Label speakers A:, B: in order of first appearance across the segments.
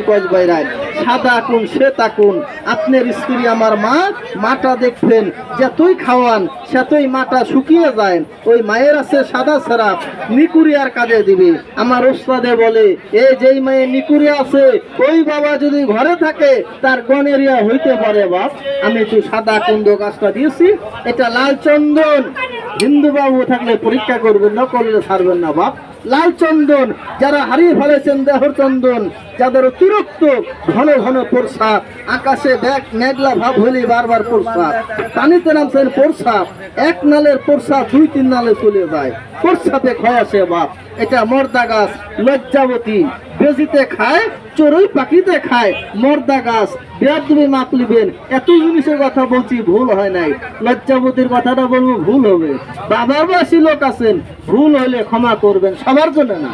A: কয়েক বাইরায় সাদা কোন শ্বেতা কোন আপনার স্ত্রী আমার মা মাটা দেখবেন যতই খাওয়ান সেতই মাটা শুকিয়ে যায় ওই মায়ের আছে সাদা সারাপ নিকুরিয়ার কাজে দিবে আমার ওস্তাদে বলে এই যেই মায়ের নিকুরিয়া আছে ওই বাবা যদি ঘরে থাকে তার গনেরিয়া হইতে পারে বাপ আমি তো সাদা কুন্দ গাছটা দিয়েছি এটা লাল চন্দন হিন্দু বাবু থাকলে পরীক্ষা করবেন না করলে ছাড়বেন না বাপ লাল চন্দন যারা হারিয়ে ফেলেছেন দেহর চন্দন যাদের অতিরিক্ত ঘন ঘন প্রস্রাব আকাশে মেঘলা ভাব হইলে বারবার প্রস্রাব পানিতে নামছেন প্রস্রাব এক নালের প্রস্রাব 2-3 নালে চলে যায় প্রস্রাবে ক্ষয় আসে বাপ এটা মর্দা গাছ লজ্জাবতী বেজিতে খায় চড়ুই পাখিতে খায় মর্দা গাছ বিরাট তুমি মাপ লিবেন এত জিনিসের কথা বলছি ভুল হয় নাই লজ্জাবতীর কথাটা বলবো ভুল হবে বাবাবাসী লোক আছেন ভুল হলে ক্ষমা করবেন সবার জন্য না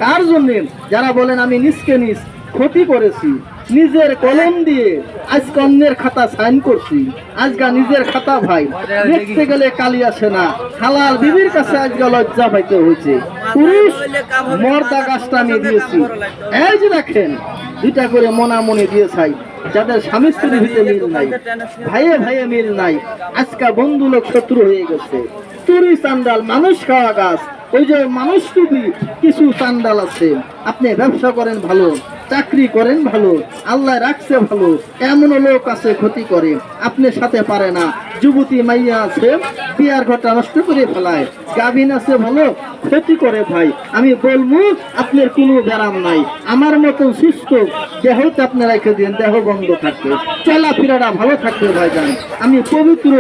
A: কার জন্য যারা বলেন আমি নিজকে নিজ ক্ষতি করেছি নিজের কলম দিয়ে আজকে অন্যের খাতা সাইন করছি আজকে নিজের খাতা ভাই দেখতে গেলে কালি আসে না হালাল বিবির কাছে আজকে লজ্জা পাইতে হয়েছে পুরুষ মর্দা গাছটা আমি দিয়েছি এই যে দেখেন 2টা করে মনে দিয়ে চাই যাদের স্বামী স্ত্রীর ভিতরে মিল নাই ভাইয়ে ভাইয়ে মিল নাই আজকে বন্ধু লোক শত্রু হয়ে গেছে তুরি চান্ডাল মানুষ খাওয়া গাছ ওই যে মানুষ টুপি কিছু চান্ডাল আছে আপনি ব্যবসা করেন ভালো চাকরি করেন ভালো আল্লাহ রাখছে ভালো এমন লোক আছে ক্ষতি করে আপনার সাথে পারে না যুবতী মাইয়া আছে বিয়ার ঘরটা নষ্ট করে ফেলায় গাভিন আছে ভালো ক্ষতি করে ভাই আমি বলবো আপনার কোনো ব্যারাম নাই আমার মতন সুস্থ দেহতে আপনি রেখে দিন দেহ বন্ধ থাকবে চলাফেরাটা ভালো থাকবে ভাইজান আমি পবিত্র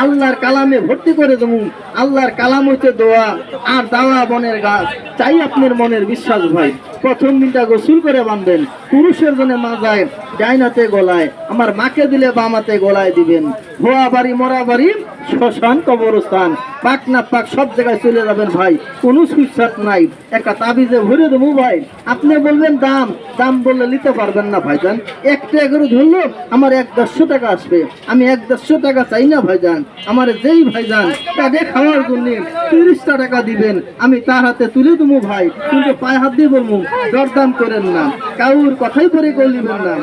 A: আল্লাহর কালামে ভর্তি করে দেবো আল্লাহর কালাম হইতে দোয়া আর দাওয়া বনের গাছ চাই আপনার মনের বিশ্বাস ভাই প্রথম দিনটা গোসল করে বাঁধবেন পুরুষের জন্য মাজায় ডাইনাতে গলায় আমার মাকে দিলে বামাতে গলায় দিবেন ভোয়া বাড়ি মরা বাড়ি শ্মশান কবরস্থান পাক না পাক সব জায়গায় চলে যাবেন ভাই কোনো সুইসাট নাই একটা তাবিজে ভরে দেবো ভাই আপনি বলবেন দাম বললে নিতে পারবেন না ভাইজান 1 টাকা করে ধরলো আমার 100 টাকা আসবে আমি 100 টাকা চাই না ভাইজান আমার যেই ভাইজান তাদের খাওয়ার জন্য 30টা টাকা দিবেন আমি তার হাতে তুলে দেবো ভাই কিন্তু পায়ে হাত দিয়ে বলবো দরদাম করেন না কাউর কথাই পরে করলিবেন না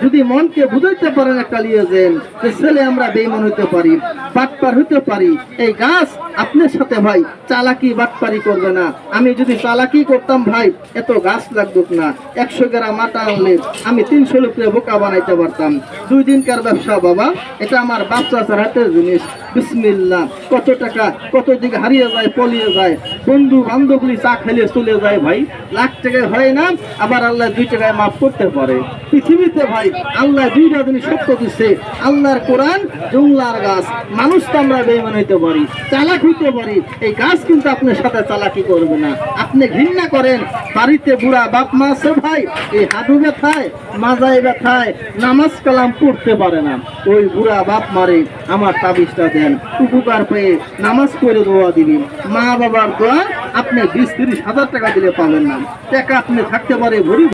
A: যদি মনকে বুঝাইতে পারেন একটা লিয়ে যেন যে ছেলে আমরা বেঈমান হইতে পারি বাটপার হইতে পারি এই গাছ আপনার সাথে ভাই চালাকি বাটপারি করবে না আমি যদি চালাকি করতাম ভাই এত গাছ লাগতো না 100 গ্রাম আটা আনলে আমি 300 লোকের বোকা বানাইতে পারতাম 2 দিনকার ব্যবসা বাবা এটা আমার বাচ্চার হাতের জিনিস বিসমিল্লাহ কত টাকা কত দিকে হারিয়ে যায় পলিয়ে যায় বন্ধু বান্ধবী চা খেলে চলে যায় ভাই লাখ টাকায় হয় না আবার আল্লাহ 2 টাকায় মাফ করতে পারে পৃথিবীতে ভাই আল্লাহ 2টা জিনিস সত্য দিচ্ছে আল্লাহর কোরআন জংলার গাছ মানুষ তো আমরা বেঈমান হইতে পারি চালাক হইতে পারি এই গাছ কিন্তু আপনার সাথে চালাকি করবে না আপনি ঘৃণা করেন বাড়িতে বুড়া বাপ মা আছে ভাই এই হাঁটু ব্যথায় মাজায় ব্যথায় নামাজ কালাম পড়তে পারে না ওই বুড়া বাপ মারে আমার তাবিজটা দেন উপকার পেয়ে নামাজ পড়ে দোয়া দিবি মা বাবার দোয়া আপনি 20-30 হাজার টাকা দিলে পাবেন না টাকা আপনি থাকতে পারে ভরি